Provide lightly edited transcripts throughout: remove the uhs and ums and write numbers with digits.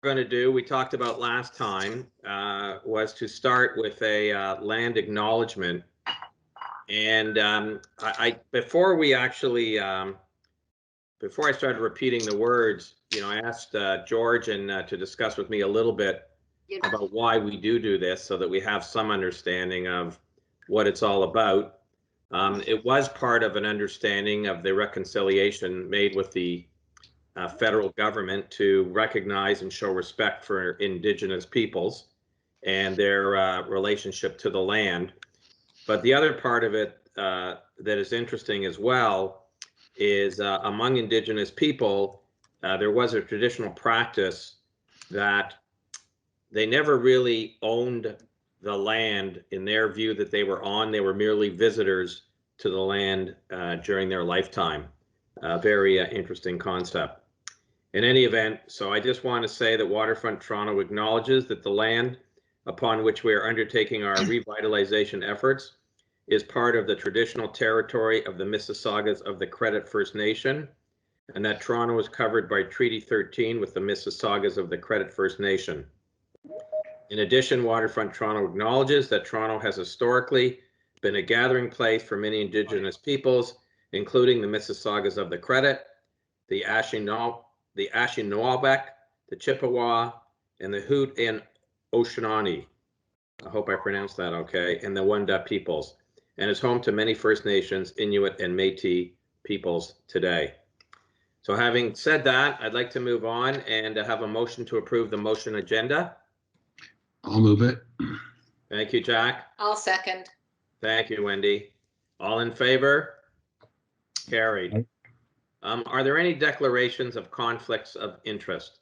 going to do, we talked about last time, was to start with a land acknowledgement. And before we actually, before I started repeating the words, I asked George to discuss with me a little bit about why we do this so that we have some understanding of what it's all about. It was part of an understanding of the reconciliation made with the federal government to recognize and show respect for indigenous peoples and their relationship to the land. But the other part of it that is interesting as well is among indigenous people, there was a traditional practice that they never really owned the land in their view that they were on. They were merely visitors to the land during their lifetime. Very interesting concept. In any event, so I just want to say that Waterfront Toronto acknowledges that the land upon which we are undertaking our revitalization efforts is part of the traditional territory of the Mississaugas of the Credit First Nation, and that Toronto is covered by Treaty 13 with the Mississaugas of the Credit First Nation. In addition, Waterfront Toronto acknowledges that Toronto has historically been a gathering place for many indigenous peoples, including the Mississaugas of the Credit, the Anishinaabe, the Chippewa, and the Hoot and Oshonani. I hope I pronounced that okay, and the Wendat peoples, and is home to many First Nations, Inuit, and Métis peoples today. So having said that, I'd like to move on and have a motion to approve the motion agenda. I'll move it. Thank you, Jack. I'll second. Thank you, Wendy. All in favor? Carried. Are there any declarations of conflicts of interest?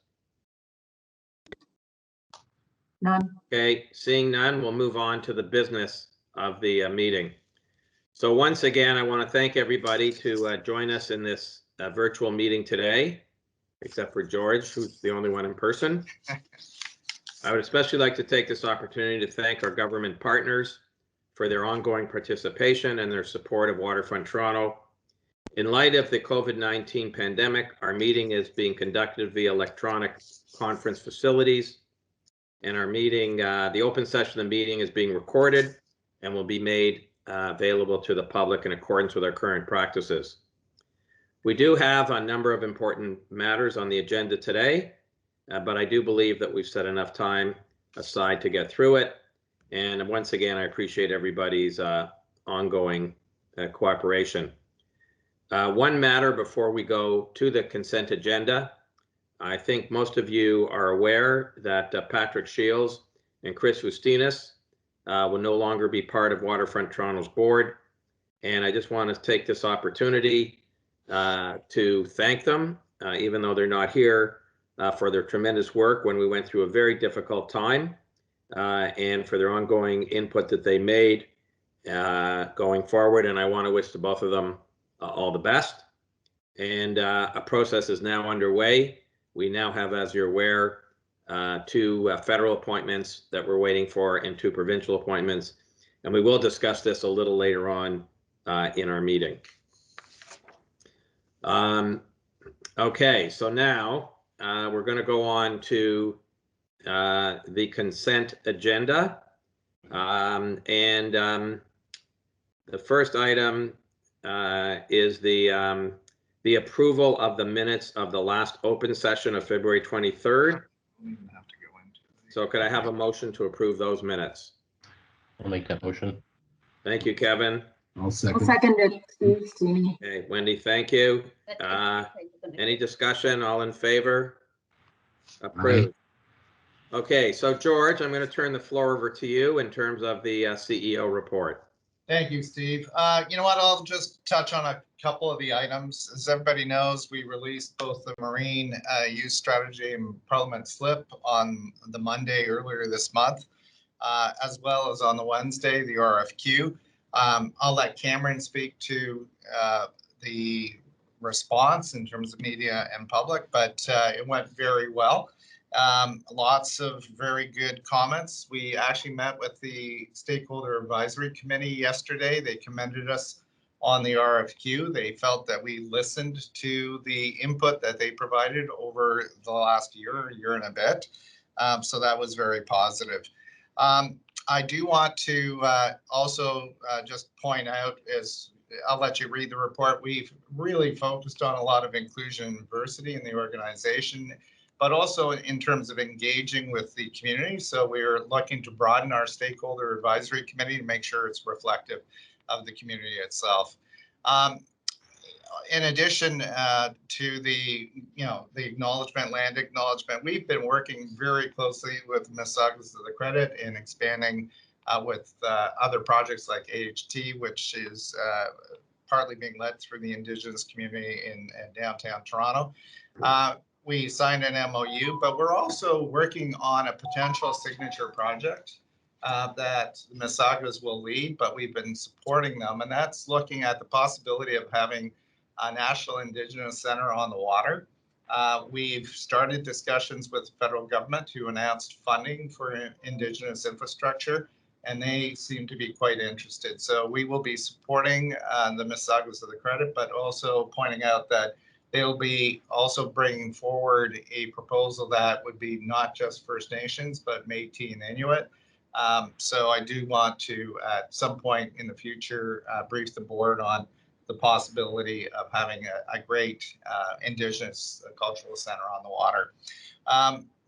None. Okay, seeing none, we'll move on to the business of the meeting. So once again, I want to thank everybody to join us in this virtual meeting today, except for George, who's the only one in person. I would especially like to take this opportunity to thank our government partners for their ongoing participation and their support of Waterfront Toronto. In light of the COVID-19 pandemic, our meeting is being conducted via electronic conference facilities, and our meeting, the open session of the meeting is being recorded and will be made available to the public in accordance with our current practices. We do have a number of important matters on the agenda today, but I do believe that we've set enough time aside to get through it. And once again, I appreciate everybody's ongoing cooperation. One matter before we go to the consent agenda. I think most of you are aware that Patrick Shields and Chris Ustinas will no longer be part of Waterfront Toronto's board. And I just want to take this opportunity to thank them, even though they're not here, for their tremendous work when we went through a very difficult time, and for their ongoing input that they made going forward. And I want to wish to both of them all the best. And a process is now underway. We now have, as you're aware, 2 federal appointments that we're waiting for and 2 provincial appointments. And we will discuss this a little later on in our meeting. Okay, so now we're going to go on to the consent agenda. The first item is the approval of the minutes of the last open session of February 23rd. So could I have a motion to approve those minutes? I'll make that motion. Thank you, Kevin. I'll second. I'll second it, Steve. Okay, Wendy, thank you. Any discussion? All in favor? Approved. Okay, so George, I'm going to turn the floor over to you in terms of the CEO report. Thank you, Steve. You know what, I'll just touch on a couple of the items. As everybody knows, we released both the Marine Use Strategy and Parliament Slip on the Monday earlier this month, as well as on the Wednesday, the RFQ. I'll let Cameron speak to the response in terms of media and public, but it went very well. Lots of very good comments. We actually met with the Stakeholder Advisory Committee yesterday. They commended us on the RFQ. They felt that we listened to the input that they provided over the last year and a bit. So that was very positive. I do want to also just point out, as I'll let you read the report, we've really focused on a lot of inclusion and diversity in the organization, but also in terms of engaging with the community. So we're looking to broaden our stakeholder advisory committee to make sure it's reflective of the community itself. In addition to the acknowledgement, land acknowledgement, we've been working very closely with Mississaugas of the Credit in expanding with other projects like AHT, which is partly being led through the Indigenous community in downtown Toronto. We signed an MOU, but we're also working on a potential signature project that Mississaugas will lead, but we've been supporting them, and that's looking at the possibility of having a National Indigenous Center on the water. We've started discussions with the federal government who announced funding for Indigenous infrastructure, and they seem to be quite interested. So we will be supporting the Mississaugas of the Credit, but also pointing out that they'll be also bringing forward a proposal that would be not just First Nations, but Métis and Inuit. So I do want to, at some point in the future, brief the board on the possibility of having a great Indigenous cultural center on the water.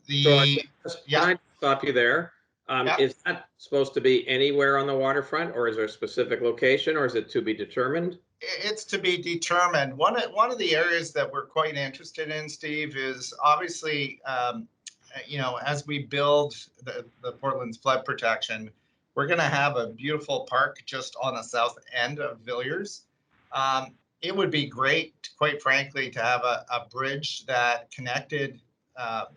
Can I stop you there? Yeah. Is that supposed to be anywhere on the waterfront, or is there a specific location, or is it to be determined? It's to be determined. One of the areas that we're quite interested in, Steve, is obviously, as we build the Portland's flood protection, we're going to have a beautiful park just on the south end of Villiers. It would be great, quite frankly, to have a bridge that connected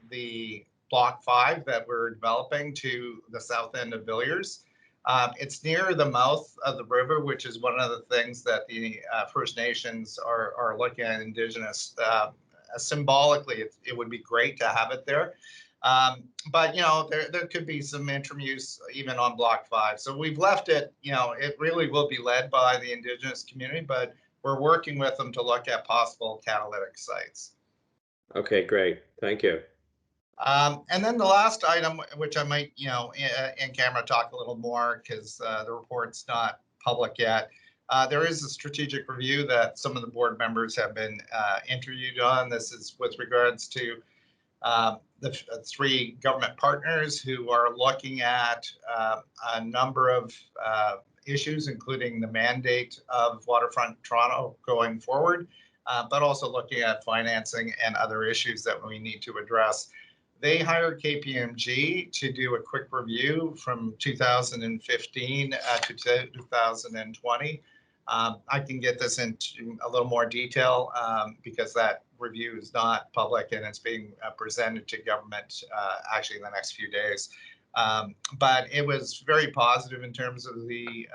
the Block 5 that we're developing to the south end of Villiers. It's near the mouth of the river, which is one of the things that the First Nations are looking at Indigenous. Symbolically, it would be great to have it there. But there could be some interim use even on Block 5. So we've left it, it really will be led by the Indigenous community, but we're working with them to look at possible catalytic sites. Okay, great. Thank you. And then the last item, which I might, in camera talk a little more because the report's not public yet. There is a strategic review that some of the board members have been interviewed on. This is with regards to the three government partners who are looking at a number of issues, including the mandate of Waterfront Toronto going forward, but also looking at financing and other issues that we need to address. They hired KPMG to do a quick review from 2015 to 2020. I can get this into a little more detail because that review is not public and it's being presented to government actually in the next few days. But it was very positive in terms of the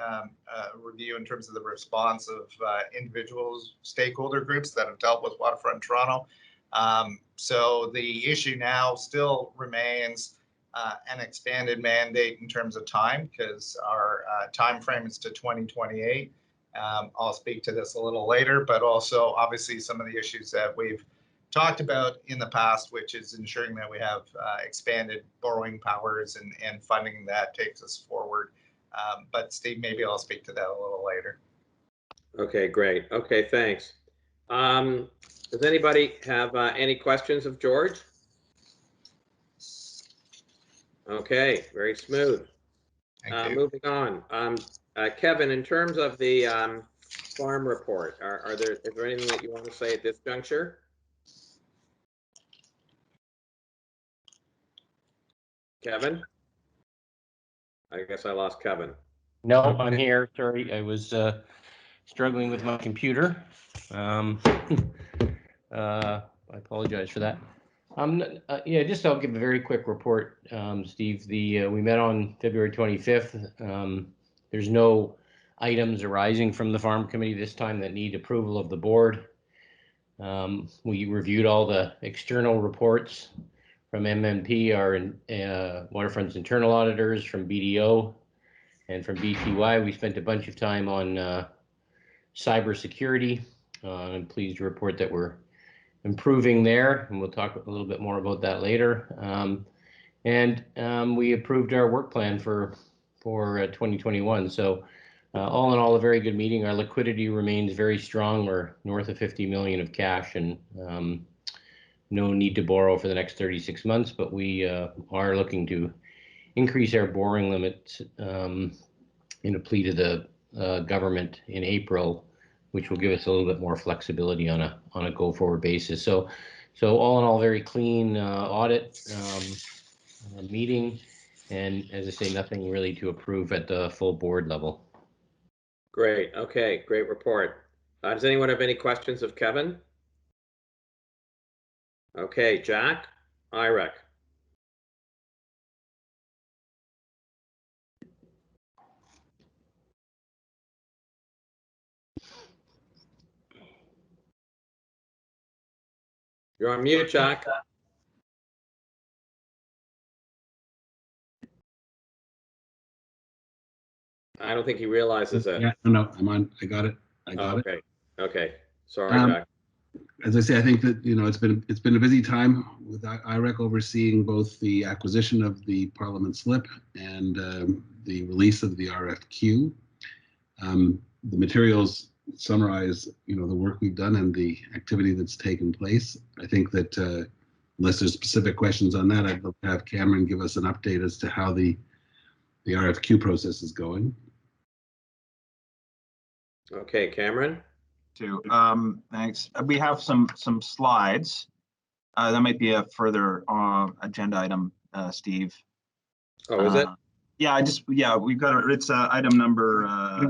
review, in terms of the response of individuals, stakeholder groups that have dealt with Waterfront Toronto. So the issue now still remains an expanded mandate in terms of time, because our time frame is to 2028. I'll speak to this a little later, but also obviously some of the issues that we've talked about in the past, which is ensuring that we have expanded borrowing powers and funding that takes us forward. But Steve, maybe I'll speak to that a little later. Okay, great. Okay, thanks. Does anybody have any questions of George? Okay, very smooth. Moving on. Kevin, in terms of the farm report, is there anything that you want to say at this juncture? Kevin? I guess I lost Kevin. No, I'm here. Sorry, I was struggling with my computer. I apologize for that. Yeah, just I'll give a very quick report, Steve. We met on February 25th. There's no items arising from the farm committee this time that need approval of the board. We reviewed all the external reports from MMP, our Waterfront's internal auditors, from BDO, and from BTY. We spent a bunch of time on cybersecurity. I'm pleased to report that we're improving there, and we'll talk a little bit more about that later. We approved our work plan for 2021. So all in all, a very good meeting. Our liquidity remains very strong. We're north of 50 million of cash, and no need to borrow for the next 36 months, but we are looking to increase our borrowing limits in a plea to the government in April, which will give us a little bit more flexibility on a go-forward basis. So all in all, very clean audit meeting, and as I say, nothing really to approve at the full board level. Great. Okay, great report. Does anyone have any questions of Kevin? Okay, Jack, IREC. You're on mute, Jack. I don't think he realizes it. Yeah, no, I'm on. I got it. I got it. Okay. Okay. Sorry, Jack. As I say, I think that it's been a busy time with IREC overseeing both the acquisition of the Parliament slip and the release of the RFQ. The materials summarize, the work we've done and the activity that's taken place. I think that unless there's specific questions on that, I'd love to have Cameron give us an update as to how the RFQ process is going. Okay, Cameron. Too. Thanks. We have some slides. That might be a further agenda item, Steve. Oh, is it? Yeah, we've got it. It's item number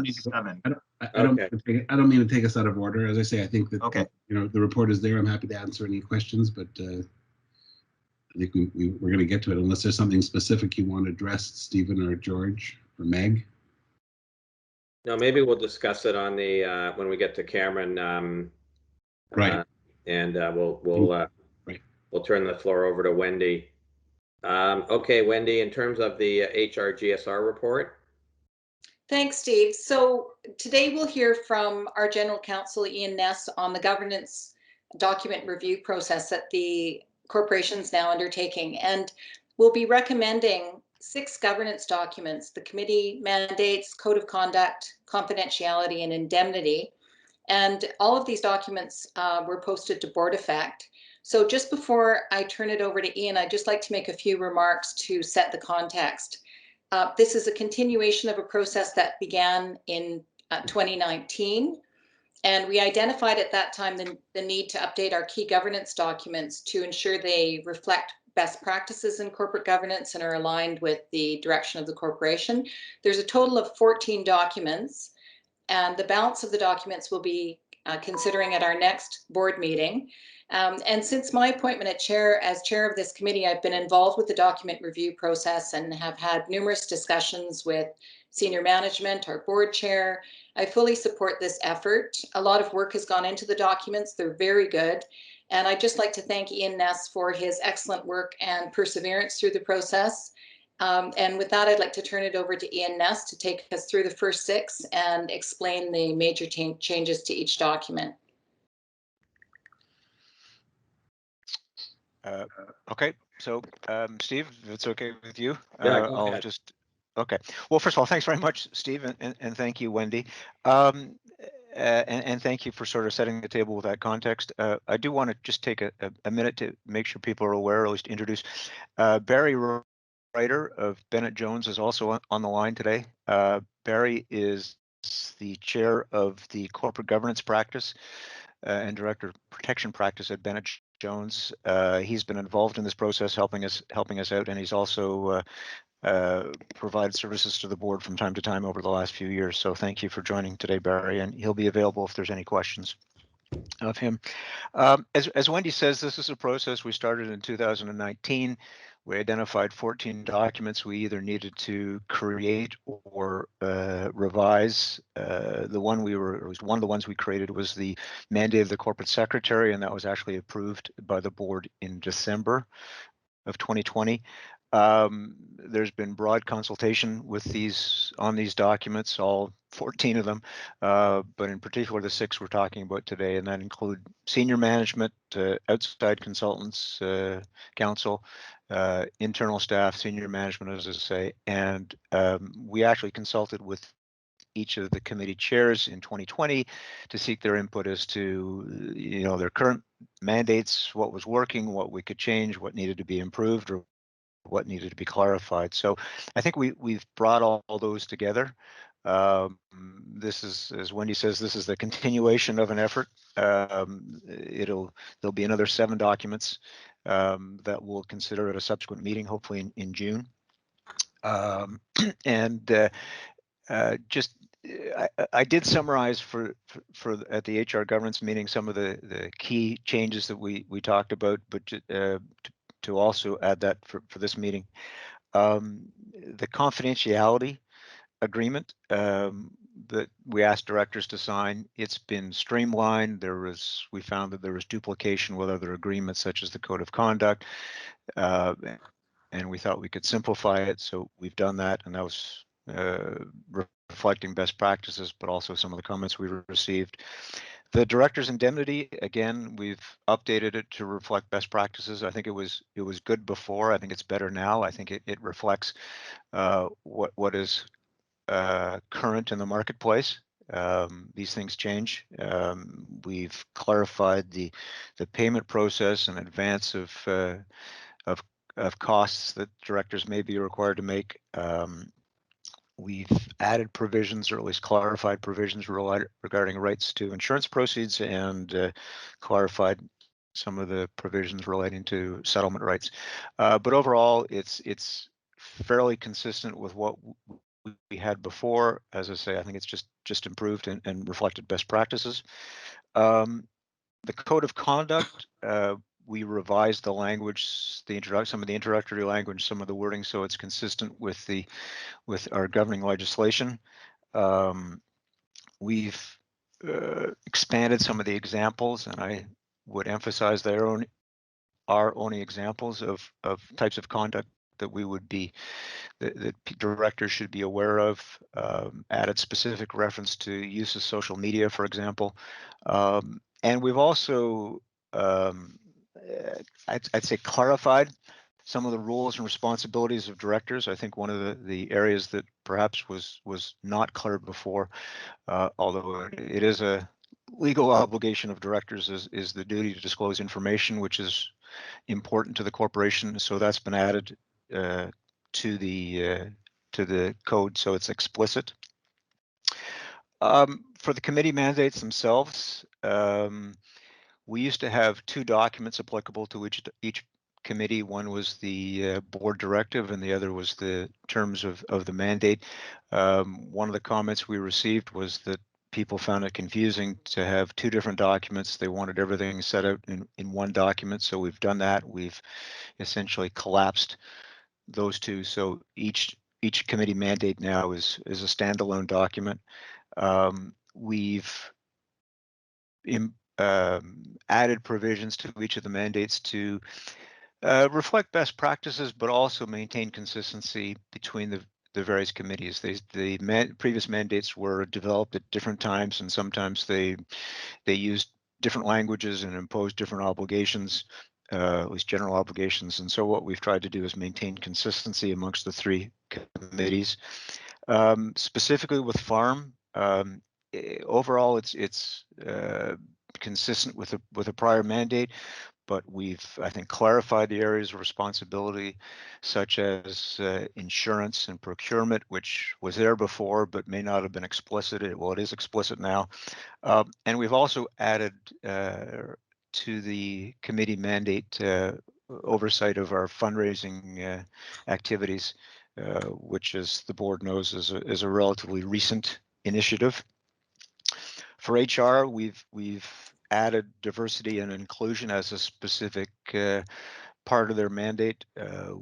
7. I don't mean to take us out of order. As I say, I think that okay. The report is there. I'm happy to answer any questions, but I think we're going to get to it unless there's something specific you want to address, Stephen or George or Meg. No, maybe we'll discuss it on the when we get to Cameron. Right. And we'll turn the floor over to Wendy. Okay, Wendy, in terms of the HRGSR report. Thanks, Steve. So today we'll hear from our General Counsel, Ian Ness, on the governance document review process that the corporation's now undertaking. And we'll be recommending 6 governance documents: the committee mandates, code of conduct, confidentiality, and indemnity. And all of these documents were posted to board effect. So just before I turn it over to Ian, I'd just like to make a few remarks to set the context. This is a continuation of a process that began in 2019. And we identified at that time the need to update our key governance documents to ensure they reflect best practices in corporate governance and are aligned with the direction of the corporation. There's a total of 14 documents, and the balance of the documents we'll be considering at our next board meeting. And since my appointment as chair of this committee, I've been involved with the document review process and have had numerous discussions with senior management, our board chair. I fully support this effort. A lot of work has gone into the documents. They're very good. And I'd just like to thank Ian Ness for his excellent work and perseverance through the process. And with that, I'd like to turn it over to Ian Ness to take us through the first 6 and explain the major changes to each document. Okay, so Steve, if it's okay with you, Yeah, I'll just, okay. Well, first of all, thanks very much, Steve, and thank you, Wendy. And thank you for sort of setting the table with that context. I do want to just take a minute to make sure people are aware, or at least introduce. Barry Ryder of Bennett Jones is also on the line today. Barry is the chair of the corporate governance practice and director of protection practice at Bennett Jones. He's been involved in this process, helping us out, and he's also provided services to the board from time to time over the last few years. So thank you for joining today, Barry, and he'll be available if there's any questions of him. As Wendy says, this is a process we started in 2019. We identified 14 documents we either needed to create or revise. One of the ones we created was the mandate of the corporate secretary, and that was actually approved by the board in December of 2020. There's been broad consultation with on these documents. All 14 of them, but in particular the 6 we're talking about today, and that include senior management, outside consultants, council, internal staff, senior management, as I say, and we actually consulted with each of the committee chairs in 2020 to seek their input as to, you know, their current mandates, what was working, what we could change, what needed to be improved, or what needed to be clarified. So I think we've brought all those together. This is, as Wendy says, this is the continuation of an effort. There'll be another 7 documents that we'll consider at a subsequent meeting, hopefully in June. And just I did summarize for at the HR governance meeting some of the key changes that we talked about, but to also add that for this meeting, the confidentiality agreement that we asked directors to sign, it's been streamlined. We found that there was duplication with other agreements such as the code of conduct, and we thought we could simplify it. So we've done that, and that was reflecting best practices, but also some of the comments we received. The director's indemnity, again, we've updated it to reflect best practices. I think it was good before. I think it's better now. I think it reflects what is current in the marketplace. These things change. We've clarified the payment process in advance of costs that directors may be required to make. We've added provisions, or at least clarified provisions regarding rights to insurance proceeds, and clarified some of the provisions relating to settlement rights. But overall, it's fairly consistent with what we had before. As I say, I think it's just improved and reflected best practices. The code of conduct, we revised the language, some of the introductory language, some of the wording, so it's consistent with our governing legislation. We've expanded some of the examples, and I would emphasize there are only examples of types of conduct that we would be that directors should be aware of. Added specific reference to use of social media, for example, and we've also I'd say clarified some of the roles and responsibilities of directors. I think one of the areas that perhaps was not clear before, although it is a legal obligation of directors, is the duty to disclose information, which is important to the corporation. So that's been added to the code, so it's explicit. For the committee mandates themselves, we used to have 2 documents applicable to each committee. One was the board directive, and the other was the terms of the mandate. One of the comments we received was that people found it confusing to have 2 different documents. They wanted everything set out in one document, so we've done that. We've essentially collapsed those 2, so each committee mandate now is a standalone document. We've added provisions to each of the mandates to reflect best practices, but also maintain consistency between the various committees. The previous mandates were developed at different times, and sometimes they used different languages and imposed different obligations, at least general obligations. And so what we've tried to do is maintain consistency amongst the 3 committees. Specifically with farm, overall it's consistent with a prior mandate, but we've, I think, clarified the areas of responsibility, such as insurance and procurement, which was there before but may not have been explicit. Well, it is explicit now. And we've also added to the committee mandate oversight of our fundraising activities, which, as the board knows, is a relatively recent initiative. For HR, we've added diversity and inclusion as a specific part of their mandate.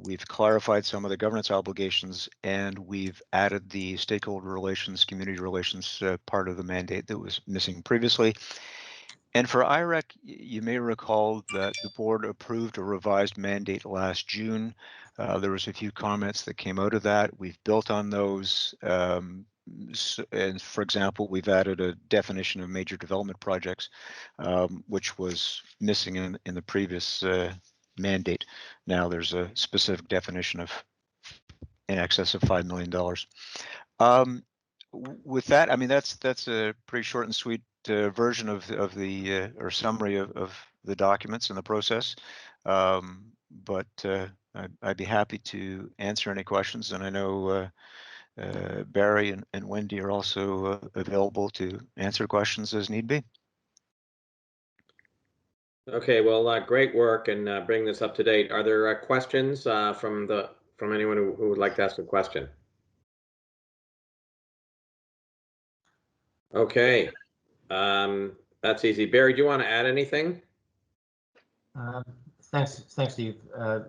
We've clarified some of the governance obligations, and we've added the stakeholder relations, community relations part of the mandate that was missing previously. And for IREC, you may recall that the board approved a revised mandate last June. There was a few comments that came out of that. We've built on those, And for example, we've added a definition of major development projects, which was missing in the previous mandate. Now there's a specific definition of in excess of $5 million. With that, I mean, that's a pretty short and sweet version of the or summary of the documents and the process. But I'd be happy to answer any questions, and I know Barry and Wendy are also available to answer questions as need be. Okay, well, great work and bring this up to date. Are there questions from anyone who would like to ask a question? Okay, that's easy. Barry, do you want to add anything? Thanks, Steve.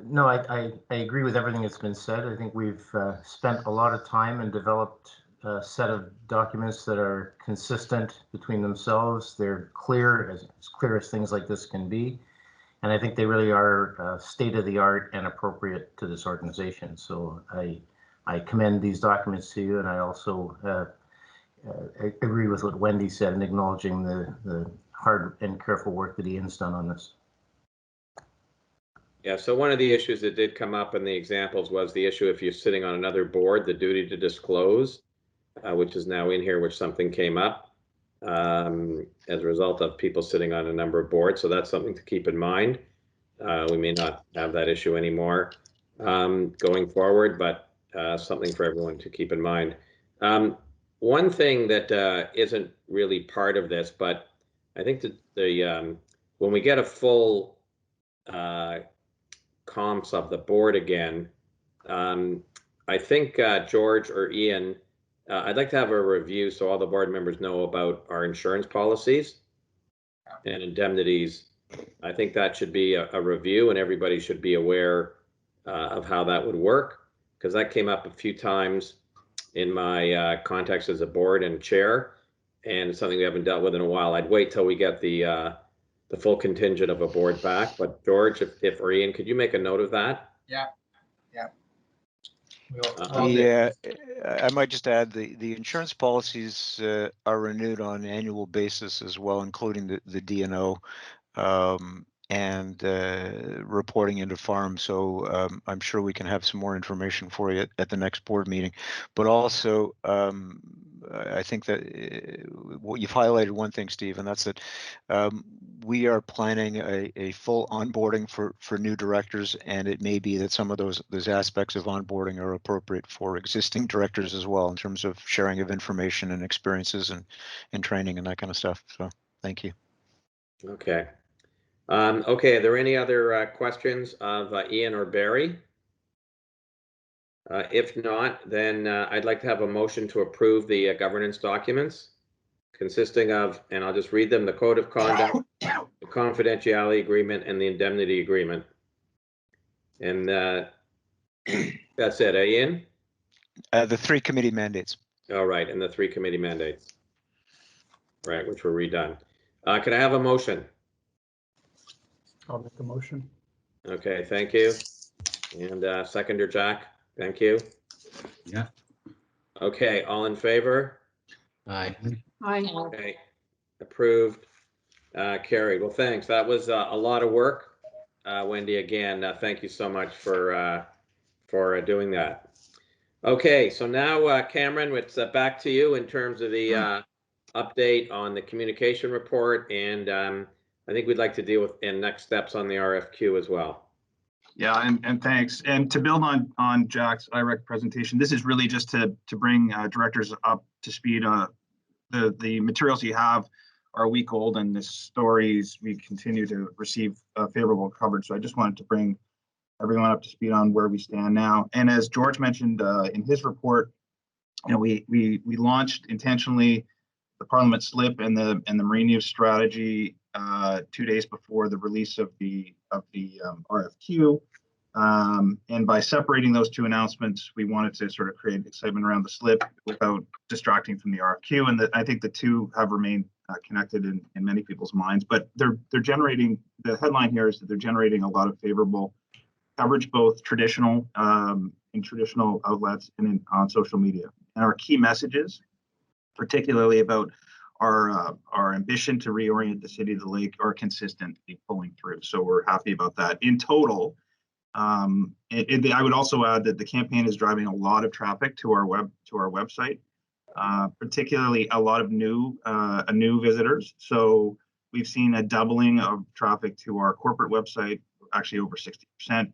No, I agree with everything that's been said. I think we've spent a lot of time and developed a set of documents that are consistent between themselves. They're clear, as clear as things like this can be. And I think they really are state of the art and appropriate to this organization. So I commend these documents to you, and I also agree with what Wendy said in acknowledging the hard and careful work that Ian's done on this. Yeah, so one of the issues that did come up in the examples was the issue if you're sitting on another board, the duty to disclose, which is now in here, which something came up as a result of people sitting on a number of boards. So that's something to keep in mind. We may not have that issue anymore going forward, but something for everyone to keep in mind. One thing that isn't really part of this, but I think that when we get a full comps of the board again, I think George or Ian, I'd like to have a review so all the board members know about our insurance policies and indemnities. I think that should be a review, and everybody should be aware of how that would work, because that came up a few times in my context as a board and chair, and it's something we haven't dealt with in a while. I'd wait till we get the full contingent of a board back. But George, if or Ian, could you make a note of that? Yeah. Yeah, I might just add the insurance policies are renewed on an annual basis as well, including the DNO and reporting into farm. So I'm sure we can have some more information for you at the next board meeting. But also, I think that you've highlighted one thing, Steve, and that's that we are planning a full onboarding for new directors, and it may be that some of those aspects of onboarding are appropriate for existing directors as well, in terms of sharing of information and experiences and training and that kind of stuff. So thank you. Okay. Okay, are there any other questions of Ian or Barry? If not, then I'd like to have a motion to approve the governance documents consisting of, and I'll just read them, the code of conduct, the confidentiality agreement, and the indemnity agreement. And that's it, Ian? The 3 committee mandates. All right, and the 3 committee mandates, right, which were redone. Can I have a motion? I'll make a motion. Okay, thank you. And seconder, Jack, thank you. Yeah. Okay, all in favor? Aye. Aye. Okay, approved, carried. Well, thanks. That was a lot of work. Wendy, again, thank you so much for doing that. Okay, so now, Cameron, it's back to you in terms of the update on the communication report, and I think we'd like to deal with next steps on the RFQ as well. Yeah, and thanks. And to build on Jack's IREC presentation, this is really just to bring directors up to speed. The materials you have are a week old, and the stories we continue to receive favorable coverage. So I just wanted to bring everyone up to speed on where we stand now. And as George mentioned in his report, you know, we launched intentionally the Parliament slip and the Marine News strategy 2 days before the release of the RFQ. And by separating those 2 announcements, we wanted to sort of create excitement around the slip without distracting from the RFQ. And I think the 2 have remained connected in many people's minds. But they're generating, the headline here is that they're generating a lot of favorable coverage, both traditional in traditional outlets and on social media. And our key messages particularly about our ambition to reorient the city of the lake are consistently pulling through. So we're happy about that. In total, I would also add that the campaign is driving a lot of traffic to our website, particularly a lot of new visitors. So we've seen a doubling of traffic to our corporate website, actually over 60%.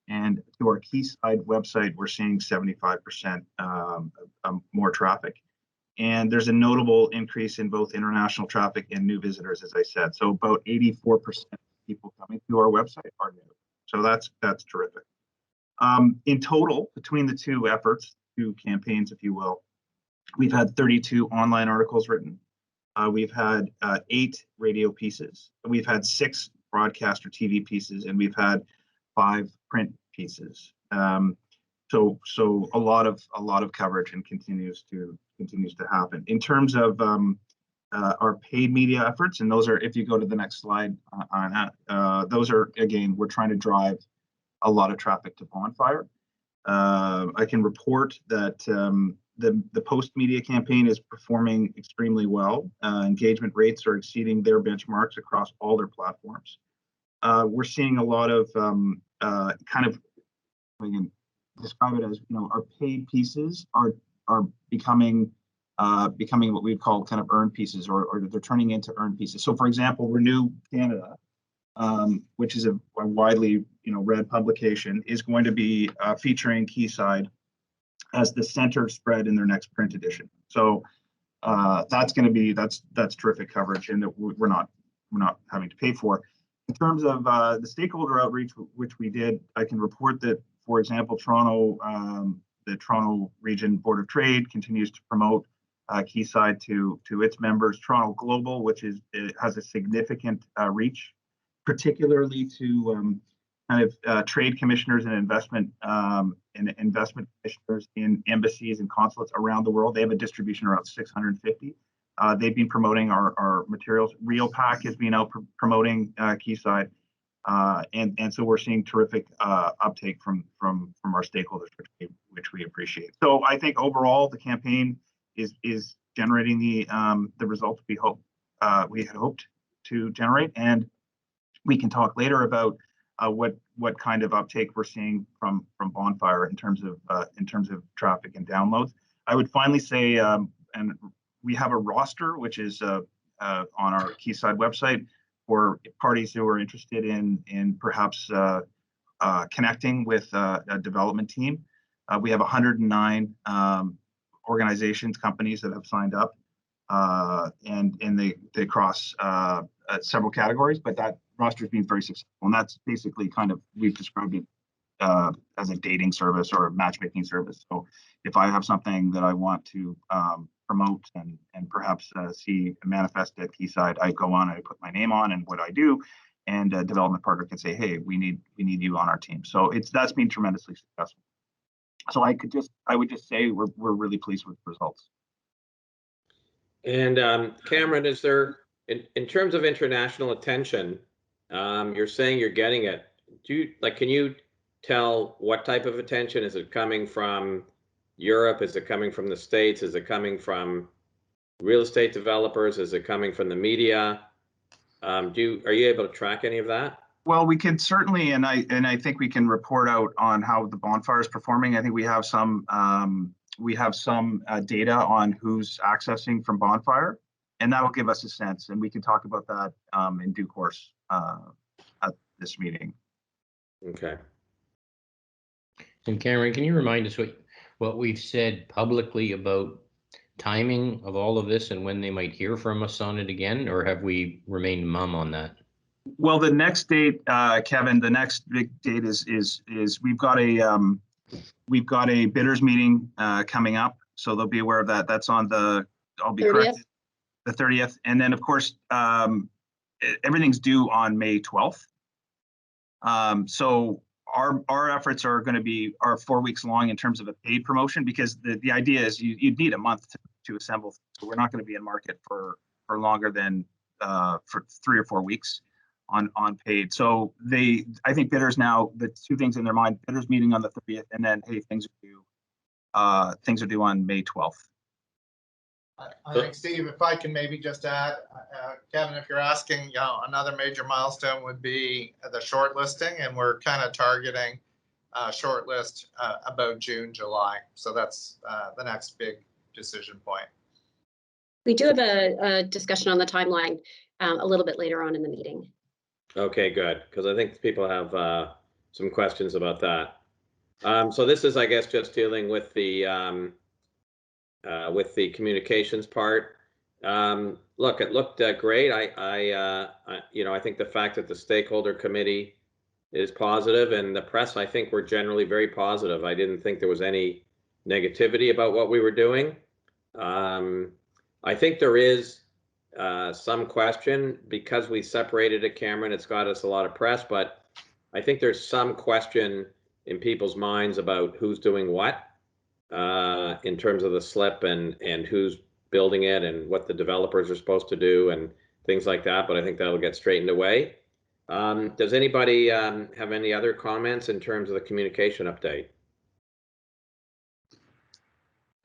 And to our Quayside website, we're seeing 75% more traffic. And there's a notable increase in both international traffic and new visitors, as I said. So about 84% of people coming to our website are new. So that's terrific. In total, between the two efforts, two campaigns, if you will, we've had 32 online articles written. We've had 8 radio pieces. We've had 6 broadcast or TV pieces, and we've had 5 print pieces. So a lot of coverage, and continues to happen. In terms of our paid media efforts, and those are, if you go to the next slide on that, those are, again, we're trying to drive a lot of traffic to Bonfire. I can report that the post media campaign is performing extremely well. Engagement rates are exceeding their benchmarks across all their platforms. We're seeing a lot of kind of, we can describe it as, our paid pieces are becoming what we'd call kind of earned pieces, or they're turning into earned pieces. So for example, Renew Canada, which is a widely read publication, is going to be featuring Quayside as the center spread in their next print edition. So that's going to be that's terrific coverage, and that we're not having to pay for. In terms of the stakeholder outreach, which we did, I can report that, for example, the Toronto Region Board of Trade continues to promote Quayside to its members. Toronto Global, which has a significant reach, particularly to kind of trade commissioners and investment commissioners in embassies and consulates around the world. They have a distribution around 650. They've been promoting our materials. RealPac has been out promoting Quayside, and so we're seeing terrific uptake from our stakeholders, which we appreciate. So I think overall the campaign is generating the results we had hoped to generate, and we can talk later about what kind of uptake we're seeing from Bonfire in terms of traffic and downloads. I would finally say, and we have a roster which is on our Quayside website for parties who are interested in perhaps connecting with a development team. We have 109 organizations, companies that have signed up, and they cross several categories, but that roster has been very successful. And that's basically kind of, we've described it as a dating service or a matchmaking service. So if I have something that I want to promote and perhaps see manifest at Quayside, I go on, I put my name on and what I do, and a development partner can say, hey, we need you on our team. So that's been tremendously successful. So I would just say we're really pleased with the results. And Cameron, is there, in terms of international attention, you're saying you're getting it. Can you tell what type of attention? Is it coming from Europe? Is it coming from the States? Is it coming from real estate developers? Is it coming from the media? Are you able to track any of that? Well, we can certainly, and I think we can report out on how the Bonfire is performing. I think we have some data on who's accessing from Bonfire, and that will give us a sense, and we can talk about that in due course at this meeting. Okay. And Cameron, can you remind us what we've said publicly about timing of all of this and when they might hear from us on it again, or have we remained mum on that? Well, the next date, Kevin, the next big date is we've got a bidders meeting coming up, so they'll be aware of that. That's on I'll be 30th. Corrected, the 30th, and then of course everything's due on May 12th. So our efforts are going to be 4 weeks long in terms of a paid promotion, because the idea is you'd need a month to assemble. So we're not going to be in market for longer than for 3 or 4 weeks on paid. So I think bidders now, the two things in their mind: bidders meeting on the 30th, and then hey, things are due on May 12th. I think, Steve, if I can maybe just add, Kevin, if you're asking, another major milestone would be the shortlisting, and we're kind of targeting shortlist about June, July. So that's the next big decision point. We do have a discussion on the timeline a little bit later on in the meeting. Okay, good, because I think people have some questions about that. So this is, I guess, just dealing with the communications part. Look, it looked great. I think the fact that the stakeholder committee is positive, and the press, I think, were generally very positive. I didn't think there was any negativity about what we were doing. I think there is some question because we separated it, Cameron. It's got us a lot of press, but I think there's some question in people's minds about who's doing what in terms of the slip and who's building it and what the developers are supposed to do and things like that. But I think that'll get straightened away. Does anybody have any other comments in terms of the communication update?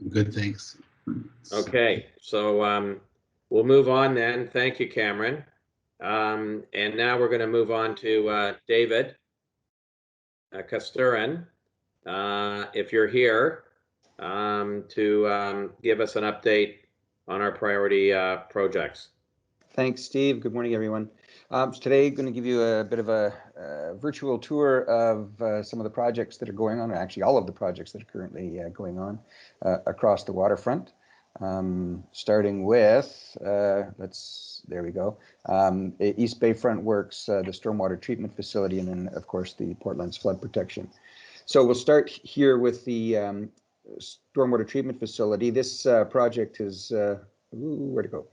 Good, thanks. Okay, so we'll move on then. Thank you, Cameron. And now we're going to move on to David Casturin, if you're here, to give us an update on our priority projects. Thanks, Steve. Good morning, everyone. So today, I'm going to give you a bit of a virtual tour of some of the projects that are going on, or actually all of the projects that are currently going on across the waterfront. Starting with, there we go, East Bayfront Works, the stormwater treatment facility, and then, of course, the Portland's flood protection. So we'll start here with the stormwater treatment facility. This project is, where'd it go?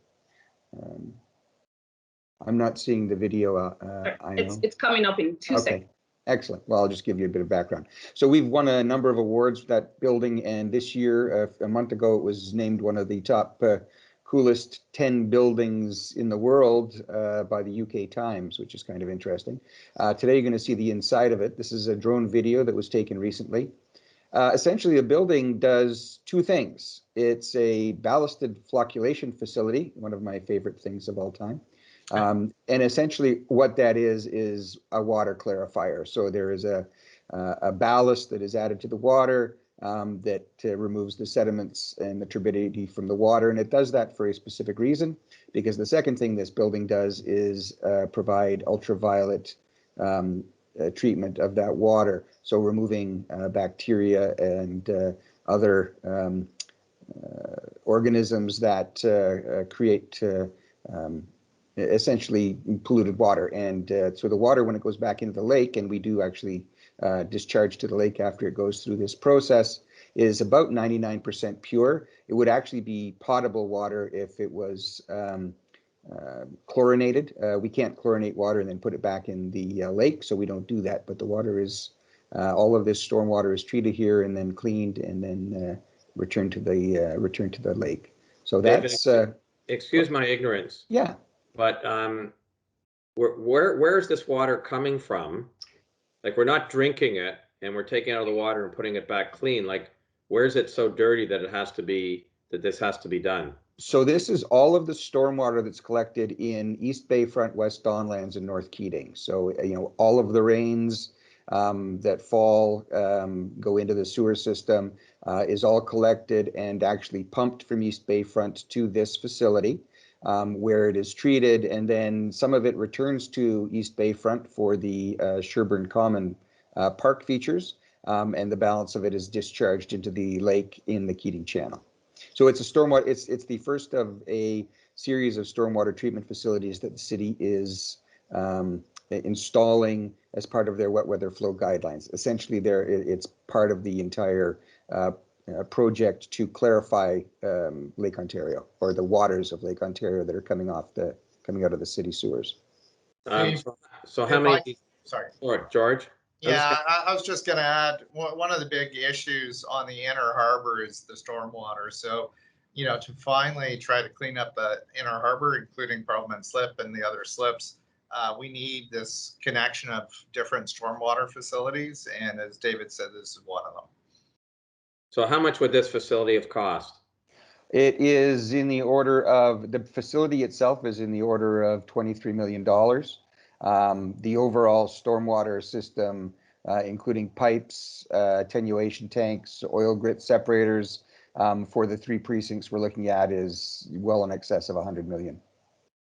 I'm not seeing the video. I know. It's coming up in 2 seconds. Excellent. Well, I'll just give you a bit of background. So we've won a number of awards for that building, and this year, a month ago, it was named one of the top coolest 10 buildings in the world by the UK Times, which is kind of interesting. Today, you're going to see the inside of it. This is a drone video that was taken recently. Essentially, the building does two things. It's a ballasted flocculation facility, one of my favorite things of all time. And essentially what that is a water clarifier. So there is a ballast that is added to the water that removes the sediments and the turbidity from the water. And it does that for a specific reason, because the second thing this building does is provide ultraviolet treatment of that water. So removing bacteria and other organisms that create essentially polluted water. And so the water, when it goes back into the lake, and we do actually discharge to the lake after it goes through this process, is about 99% pure. It would actually be potable water if it was chlorinated. We can't chlorinate water and then put it back in the lake, so we don't do that. But the water is, all of this stormwater is treated here and then cleaned and then returned to the lake. So that's. David, excuse my ignorance. Yeah. But where is this water coming from? Like, we're not drinking it and we're taking it out of the water and putting it back clean. Like, where is it so dirty that it has to be, that this has to be done? So this is all of the stormwater that's collected in East Bayfront, West Donlands, and North Keating. So, all of the rains that fall, go into the sewer system, is all collected and actually pumped from East Bayfront to this facility. Where it is treated, and then some of it returns to East Bayfront for the Sherburne Common park features, and the balance of it is discharged into the lake in the Keating Channel. So it's a stormwater. It's the first of a series of stormwater treatment facilities that the city is installing as part of their wet weather flow guidelines. Essentially, it's part of the entire project to clarify Lake Ontario, or the waters of Lake Ontario that are coming out of the city sewers. So how many? Sorry, George. Yeah, I was just going to add, one of the big issues on the inner harbor is the stormwater. So, to finally try to clean up the inner harbor, including Parliament Slip and the other slips, we need this connection of different stormwater facilities. And as David said, this is one of them. So how much would this facility have cost? It is in the order of, the facility itself is in the order of $23 million. The overall stormwater system, including pipes, attenuation tanks, oil grit separators, for the 3 precincts we're looking at is well in excess of 100 million.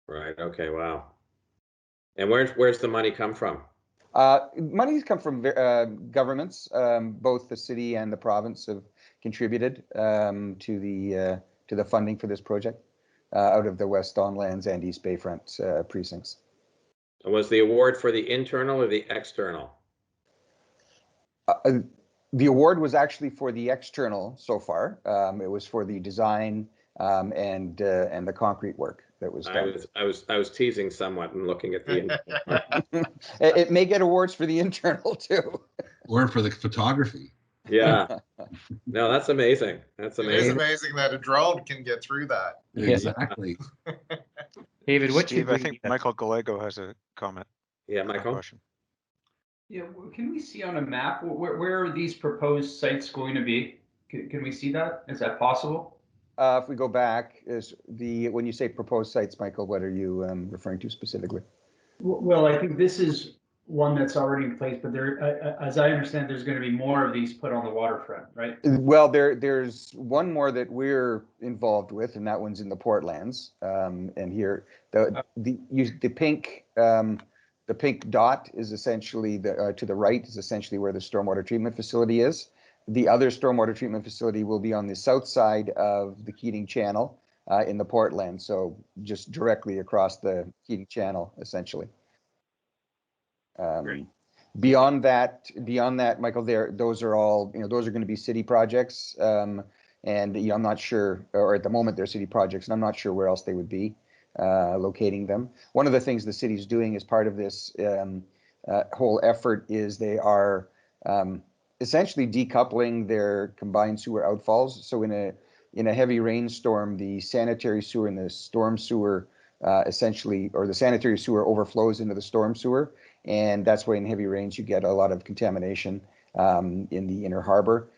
Right, okay, wow. And where's the money come from? Money's come from governments. Both the city and the province have contributed to the funding for this project out of the West Don Lands and East Bayfront precincts. Was the award for the internal or the external? The award was actually for the external so far. It was for the design and the concrete work that was done. I was teasing somewhat and looking at the. It may get awards for the internal too. Or for the photography. Yeah. No, that's amazing. That's It is amazing. amazing that a drone can get through that. Yeah. Exactly. David, what should Steve, I we, think Michael Gallego has a comment. Yeah, or a Michael? question. Yeah, can we see on a map, where are these proposed sites going to be? Can we see that? Is that possible? If we go back, when you say proposed sites, Michael, what are you referring to specifically? Well, I think this is one that's already in place, but there, as I understand, there's going to be more of these put on the waterfront, right? Well, there's one more that we're involved with, and that one's in the Portlands. And here, the pink dot is essentially to the right is essentially where the stormwater treatment facility is. The other stormwater treatment facility will be on the south side of the Keating Channel in the Portland, so just directly across the Keating Channel, essentially. Beyond that, Michael, those are all, those are going to be city projects, and I'm not sure, or at the moment they're city projects, and I'm not sure where else they would be locating them. One of the things the city's doing as part of this whole effort is they are essentially decoupling their combined sewer outfalls. So in a heavy rainstorm, the sanitary sewer and the storm sewer essentially, or the sanitary sewer overflows into the storm sewer. And that's why in heavy rains, you get a lot of contamination in the inner harbor.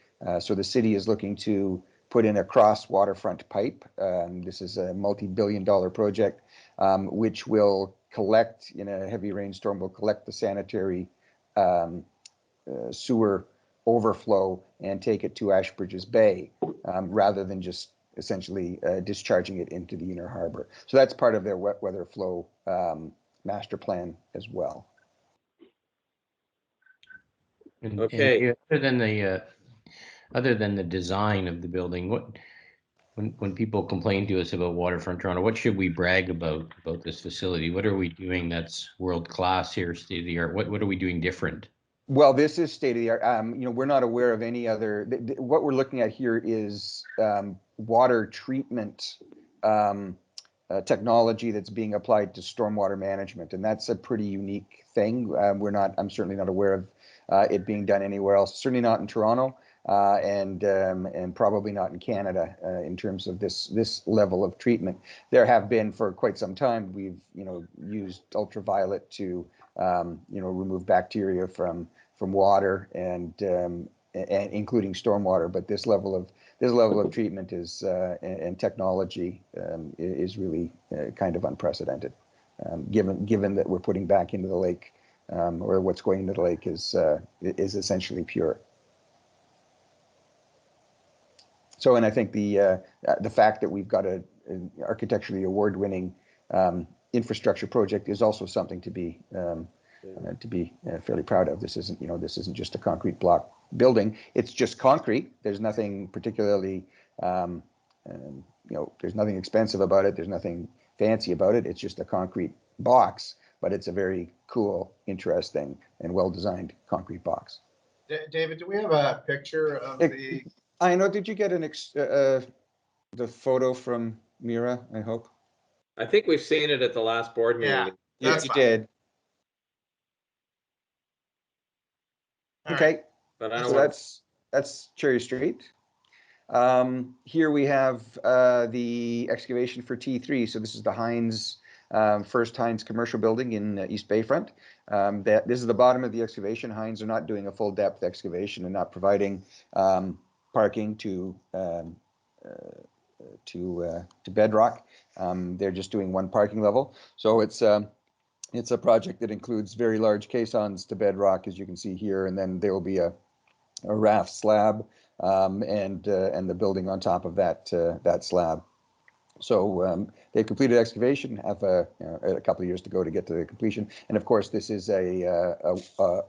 So the city is looking to put in a cross waterfront pipe. This is a multi-billion-dollar project, which will collect, in a heavy rainstorm, will collect the sanitary sewer overflow and take it to Ashbridges Bay, rather than just essentially discharging it into the inner harbor. So that's part of their wet weather flow master plan as well. Okay. other than the design of the building, when people complain to us about Waterfront Toronto, what should we brag about this facility? What are we doing that's world class here, state of the art? What are we doing different? Well, this is state of the art. We're not aware of any other. What we're looking at here is water treatment technology that's being applied to stormwater management, and that's a pretty unique thing. I'm certainly not aware of it being done anywhere else. Certainly not in Toronto, and probably not in Canada in terms of this level of treatment. There have been for quite some time. We've used ultraviolet to remove bacteria from water and including stormwater, but this level of treatment is and technology is really kind of unprecedented, given that we're putting back into the lake, or what's going into the lake is essentially pure. So, and I think the fact that we've got an architecturally award-winning infrastructure project is also something to be fairly proud of. This isn't just a concrete block building. It's just concrete. There's nothing particularly, there's nothing expensive about it. There's nothing fancy about it. It's just a concrete box, but it's a very cool, interesting, and well-designed concrete box. David, do we have a picture of the? I know. Did you get the photo from Mira? I hope. I think we've seen it at the last board meeting. Yeah, you did. Okay. Right. But I don't So want. that's Cherry Street. Here we have the excavation for T3. So this is the Heinz, first Heinz commercial building in East Bayfront. This is the bottom of the excavation. Heinz are not doing a full depth excavation and not providing parking to to bedrock. They're just doing one parking level, so it's a project that includes very large caissons to bedrock, as you can see here, and then there will be a raft slab and the building on top of that slab. So they've completed excavation, have a couple of years to go to get to the completion, and of course this is a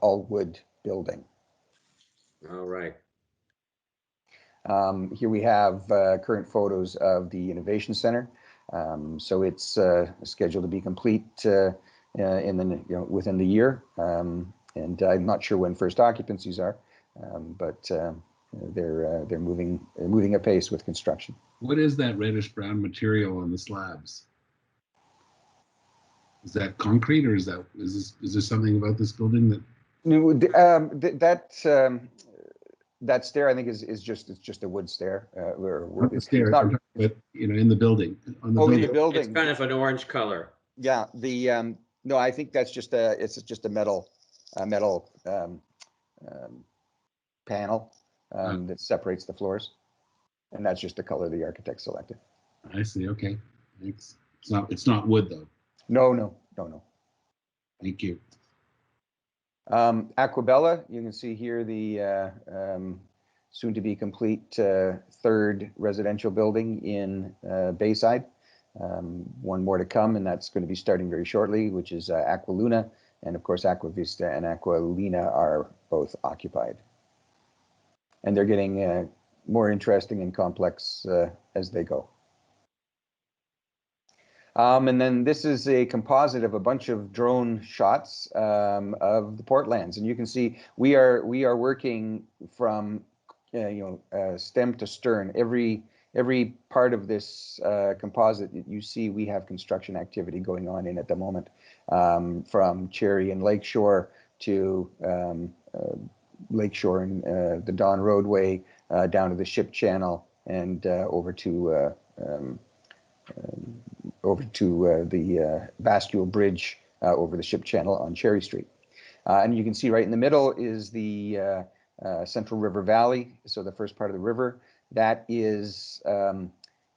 all wood building. All right. Here we have current photos of the Innovation Center. So it's scheduled to be complete within the year, and I'm not sure when first occupancies are, but they're moving apace with construction. What is that reddish brown material on the slabs? Is that concrete, or is there something about this building that? No, that stair I think is just a wood stair. Not the stair, but in the building. On the in the It's building. kind of an orange color. Yeah. No, I think that's just a metal panel that separates the floors, and that's just the color the architect selected. I see. Okay, thanks. It's not wood though. No. Thank you. Aquabella, you can see here the soon to be complete third residential building in Bayside. One more to come, and that's going to be starting very shortly, which is Aqualuna, and of course Aquavista and Aqualina are both occupied. And they're getting more interesting and complex as they go. And then this is a composite of a bunch of drone shots of the Portlands, and you can see we are working from stem to stern. Every part of this composite that you see, we have construction activity going on in at the moment, from Cherry and Lakeshore to Lakeshore and the Don Roadway down to the ship channel and over to the Bascule Bridge over the ship channel on Cherry Street. And you can see right in the middle is the Central River Valley, so the first part of the river. That is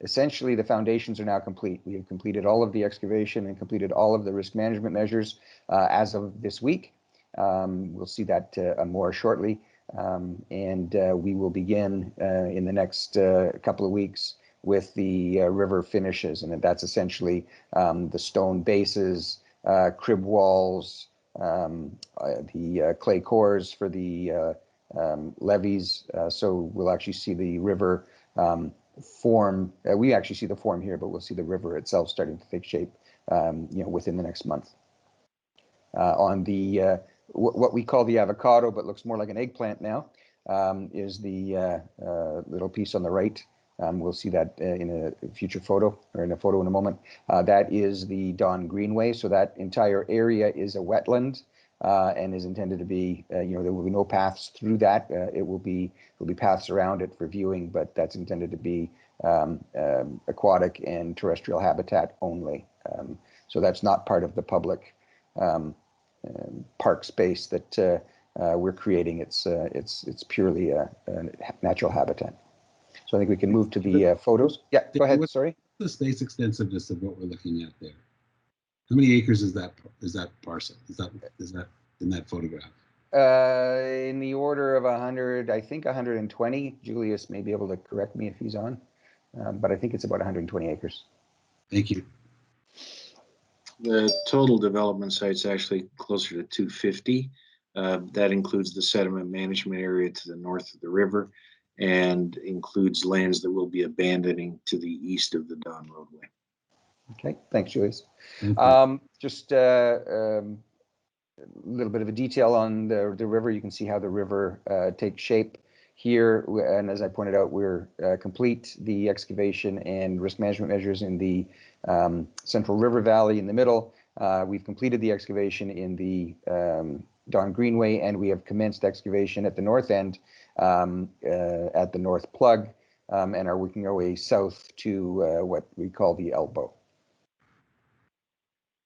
essentially the foundations are now complete. We have completed all of the excavation and completed all of the risk management measures as of this week. We'll see that more shortly, and we will begin in the next couple of weeks with the river finishes, and that's essentially the stone bases, crib walls, the clay cores for the levees. So we'll actually see the river form. We actually see the form here, but we'll see the river itself starting to take shape, within the next month. On the what we call the avocado, but looks more like an eggplant now, is the little piece on the right. We'll see that in a future photo, or in a photo in a moment. That is the Don Greenway. So that entire area is a wetland and is intended to be, there will be no paths through that. There'll be paths around it for viewing, but that's intended to be aquatic and terrestrial habitat only. So that's not part of the public park space that we're creating. It's purely a natural habitat. So I think we can move to the photos. Yeah, go ahead. Sorry. The space extensiveness of what we're looking at there. How many acres is that parcel? Is that in that photograph? In the order of 100, I think 120. Julius may be able to correct me if he's on, but I think it's about 120 acres. Thank you. The total development site's actually closer to 250. That includes the sediment management area to the north of the river, and includes lands that will be abandoning to the east of the Don Roadway. Okay, thanks, Julius. Just a little bit of a detail on the river. You can see how the river takes shape here, and as I pointed out, we're complete the excavation and risk management measures in the Central River Valley in the middle. We've completed the excavation in the Don Greenway, and we have commenced excavation at the north end at the North Plug, and are working our way south to what we call the Elbow.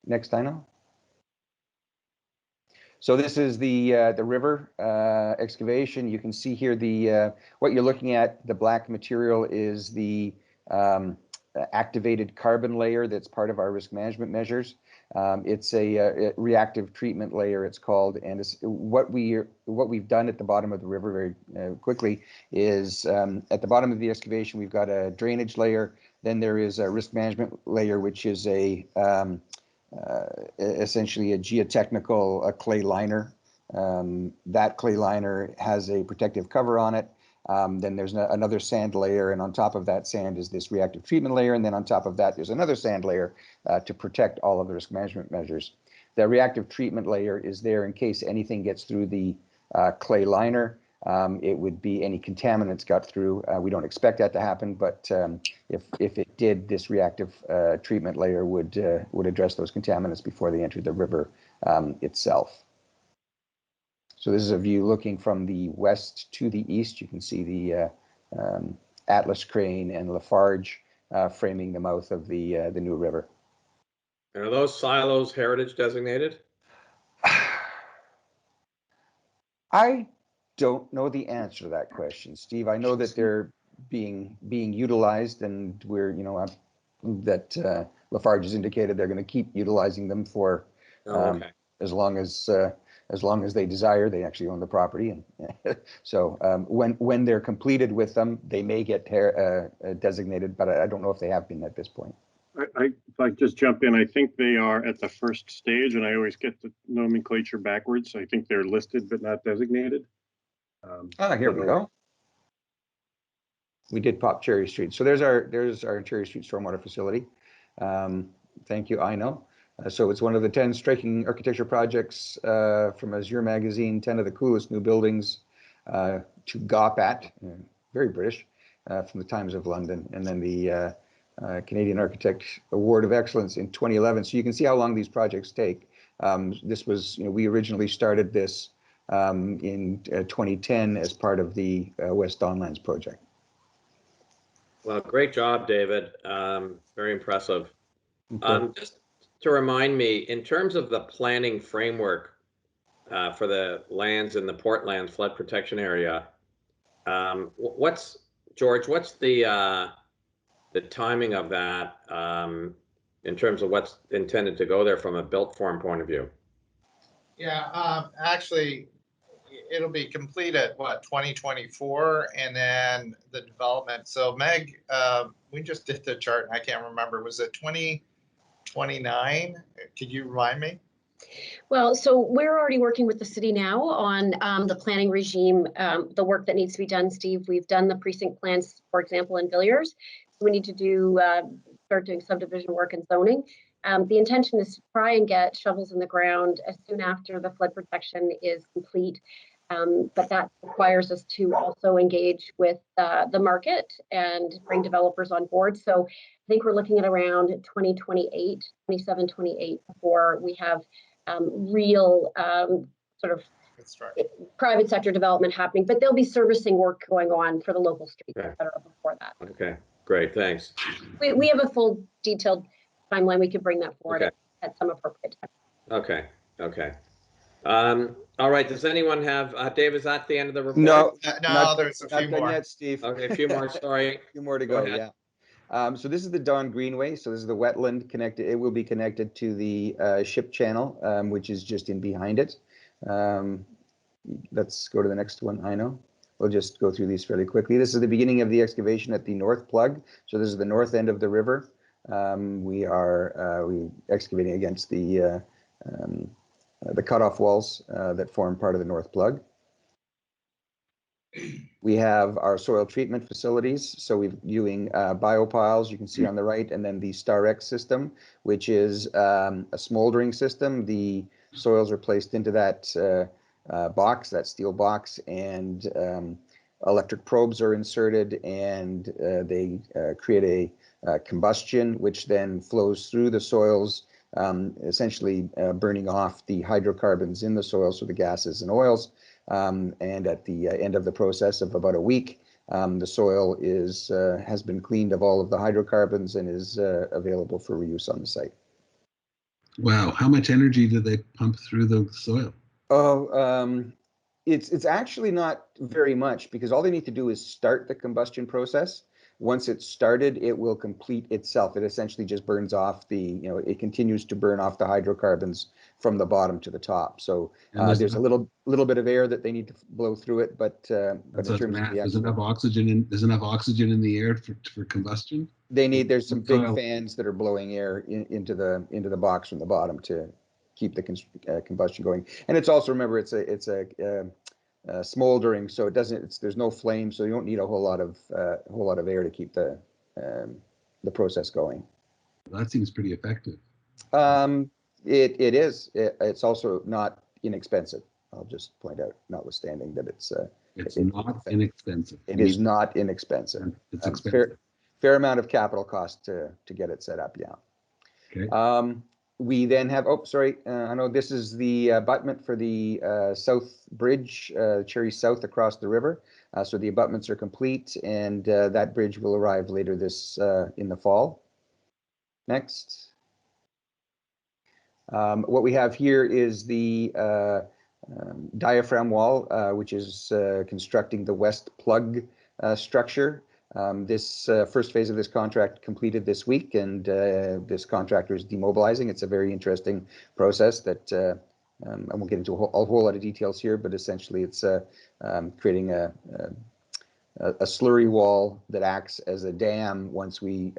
Next, Dino. So this is the river excavation. You can see here what you're looking at. The black material is the activated carbon layer that's part of our risk management measures. It's a reactive treatment layer, it's called, and it's what we've done at the bottom of the river very quickly is at the bottom of the excavation we've got a drainage layer. Then there is a risk management layer, which is essentially a geotechnical clay liner. That clay liner has a protective cover on it. Then there's another sand layer, and on top of that sand is this reactive treatment layer, and then on top of that there's another sand layer to protect all of the risk management measures. The reactive treatment layer is there in case anything gets through the clay liner. It would be any contaminants got through. We don't expect that to happen, but if it did, this reactive treatment layer would address those contaminants before they enter the river itself. So this is a view looking from the west to the east. You can see the Atlas crane and Lafarge framing the mouth of the new river. And are those silos heritage designated? I don't know the answer to that question, Steve. I know that they're being utilized, and we're, that Lafarge has indicated they're going to keep utilizing them for as long as they desire. They actually own the property, and so when they're completed with them, they may get designated, but I don't know if they have been at this point. If I just jump in, I think they are at the first stage, and I always get the nomenclature backwards. I think they're listed but not designated. Here we go. We did pop Cherry Street. So there's our Cherry Street stormwater facility. Thank you, I know. So it's one of the 10 striking architecture projects from Azure Magazine, 10 of the coolest new buildings to gawp at, very British, from the Times of London, and then the Canadian Architect Award of Excellence in 2011. So you can see how long these projects take. This was, we originally started this in 2010 as part of the West Donlands project. Well, great job, David. Very impressive. Just to remind me, in terms of the planning framework for the lands in the Portland flood protection area, George, what's the timing of that in terms of what's intended to go there from a built form point of view? Yeah, actually, it'll be complete at 2024, and then the development. So Meg, we just did the chart and I can't remember, was it 2029? Could you remind me? Well, so we're already working with the city now on the planning regime, the work that needs to be done, Steve. We've done the precinct plans, for example, in Villiers. We need to start doing subdivision work and zoning. The intention is to try and get shovels in the ground as soon after the flood protection is complete. But that requires us to also engage with the market and bring developers on board. So I think we're looking at around 2028, 27, 28 before we have real sort of private sector development happening. But there'll be servicing work going on for the local streets, et cetera, before that. Okay, great, thanks. We have a full detailed timeline. We could bring that forward at some appropriate time. Okay. All right, does anyone have, Dave, is that the end of the report? No, there's a few more. Yet, Steve. Okay, a few more, sorry. A few more to go, yeah. So this is the Don Greenway. So this is the wetland connected. It will be connected to the ship channel, which is just in behind it. Let's go to the next one, I know. We'll just go through these fairly quickly. This is the beginning of the excavation at the North Plug. So this is the north end of the river. We are excavating against the cutoff walls that form part of the North Plug. We have our soil treatment facilities. So we're using biopiles, you can see on the right, and then the StarX system, which is a smoldering system. The soils are placed into that box, that steel box, and electric probes are inserted, and they create a combustion, which then flows through the soils, essentially burning off the hydrocarbons in the soil, so the gases and oils. And at the end of the process of about a week, the soil has been cleaned of all of the hydrocarbons and is available for reuse on the site. Wow, how much energy do they pump through the soil? Oh, it's actually not very much, because all they need to do is start the combustion process. once it's started, it will complete itself. It essentially just burns off it continues to burn off the hydrocarbons from the bottom to the top. So there's a little bit of air that they need to blow through it, but in terms of the there's actual, enough oxygen in the air for combustion. there's some big Soil. fans that are blowing air into the box from the bottom to keep the combustion going. And it's also, remember, it's a smoldering, so there's no flame, so you don't need a whole lot of air to keep the process going. That seems pretty effective. It is. It's also not inexpensive. I'll just point out, notwithstanding that it's not inexpensive. It is not inexpensive. It's expensive. Fair amount of capital cost to get it set up. Yeah. Okay. We then have, I know this is the abutment for the South Bridge, Cherry South across the river. So the abutments are complete, and that bridge will arrive later in the fall. Next. What we have here is the diaphragm wall, which is constructing the west plug structure. This first phase of this contract completed this week, and this contractor is demobilizing. It's a very interesting process that I won't get into a whole lot of details here, but essentially it's creating a slurry wall that acts as a dam once we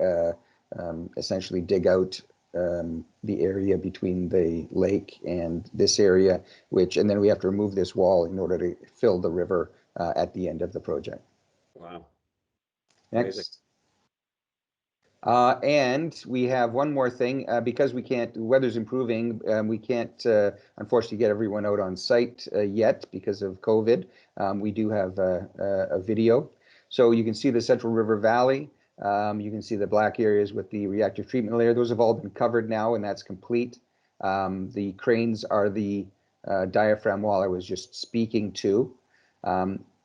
essentially dig out the area between the lake and this area, and then we have to remove this wall in order to fill the river at the end of the project. Wow. Next. And we have one more thing, because the weather's improving, we can't unfortunately get everyone out on site yet because of COVID. We do have a video. So you can see the Central River Valley. You can see the black areas with the reactive treatment layer. Those have all been covered now, and that's complete. The cranes are the diaphragm wall I was just speaking to.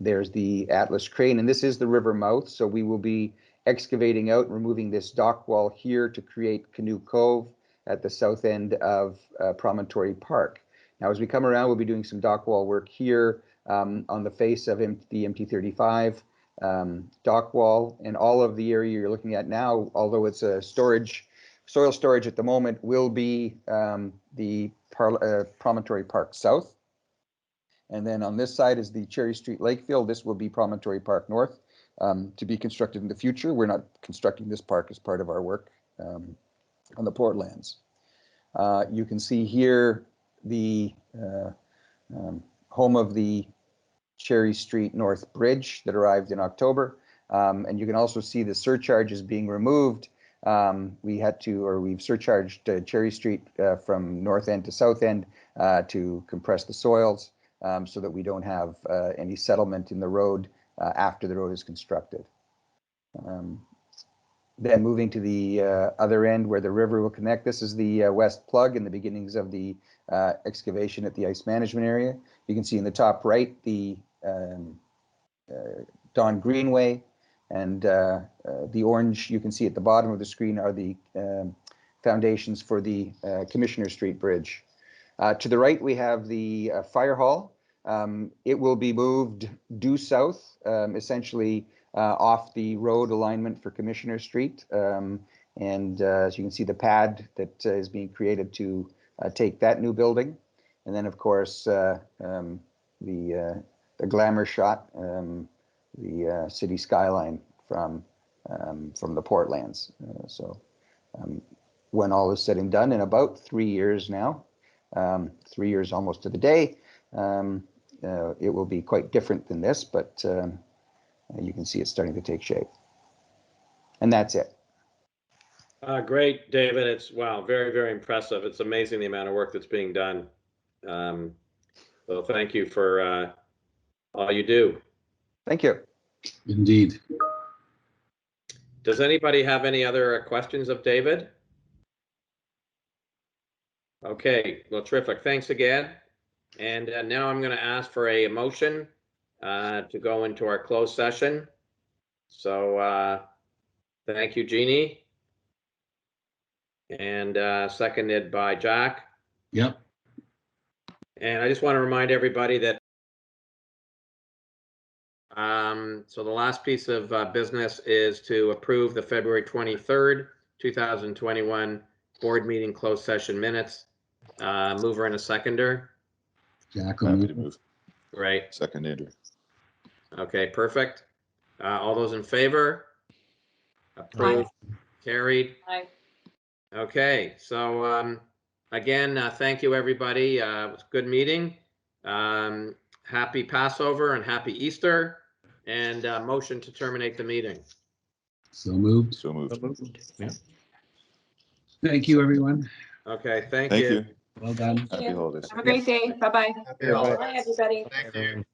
There's the Atlas crane, and this is the river mouth. So we will be excavating out, removing this dock wall here to create Canoe Cove at the south end of Promontory Park. Now, as we come around, we'll be doing some dock wall work here on the face of the MT-35 dock wall, and all of the area you're looking at now, although it's a soil storage at the moment, will be the Promontory Park South. And then on this side is the Cherry Street Lakefield. This will be Promontory Park North, to be constructed in the future. We're not constructing this park as part of our work on the Portlands. You can see here the home of the Cherry Street North Bridge that arrived in October. And you can also see the surcharges being removed. We've surcharged Cherry Street from north end to south end to compress the soils, so that we don't have any settlement in the road after the road is constructed. Then moving to the other end where the river will connect, this is the west plug and the beginnings of the excavation at the ice management area. You can see in the top right the Don Greenway, and the orange you can see at the bottom of the screen are the foundations for the Commissioner Street Bridge. To the right, we have the fire hall. It will be moved due south, essentially off the road alignment for Commissioner Street. And as you can see, the pad that is being created to take that new building. And then, of course, the glamour shot, the city skyline from the Portlands. When all is said and done, in about 3 years now, 3 years almost to the day, it will be quite different than this, but you can see it's starting to take shape. And that's it. Great, David. It's very, very impressive. It's amazing the amount of work that's being done. So thank you for all you do. Thank you. Indeed. Does anybody have any other questions of David? Okay, well, terrific. Thanks again. And now I'm going to ask for a motion to go into our closed session. So thank you, Jeannie. And seconded by Jack. Yep. And I just want to remind everybody that So the last piece of business is to approve the February 23rd, 2021 board meeting closed session minutes. Mover and a seconder. Jack will Happy move. to move. Right. Second, Andrew. Okay, perfect. All those in favor? Approved. Carried. Aye. Okay, so again, thank you, everybody. It was a good meeting. Happy Passover and happy Easter. And motion to terminate the meeting. So moved. So moved. Yeah. Thank you, everyone. Okay, thank Thank you. you. Well done. Happy holidays. Have a great day. Bye-bye. Happy holidays. Bye, everybody. Thank you.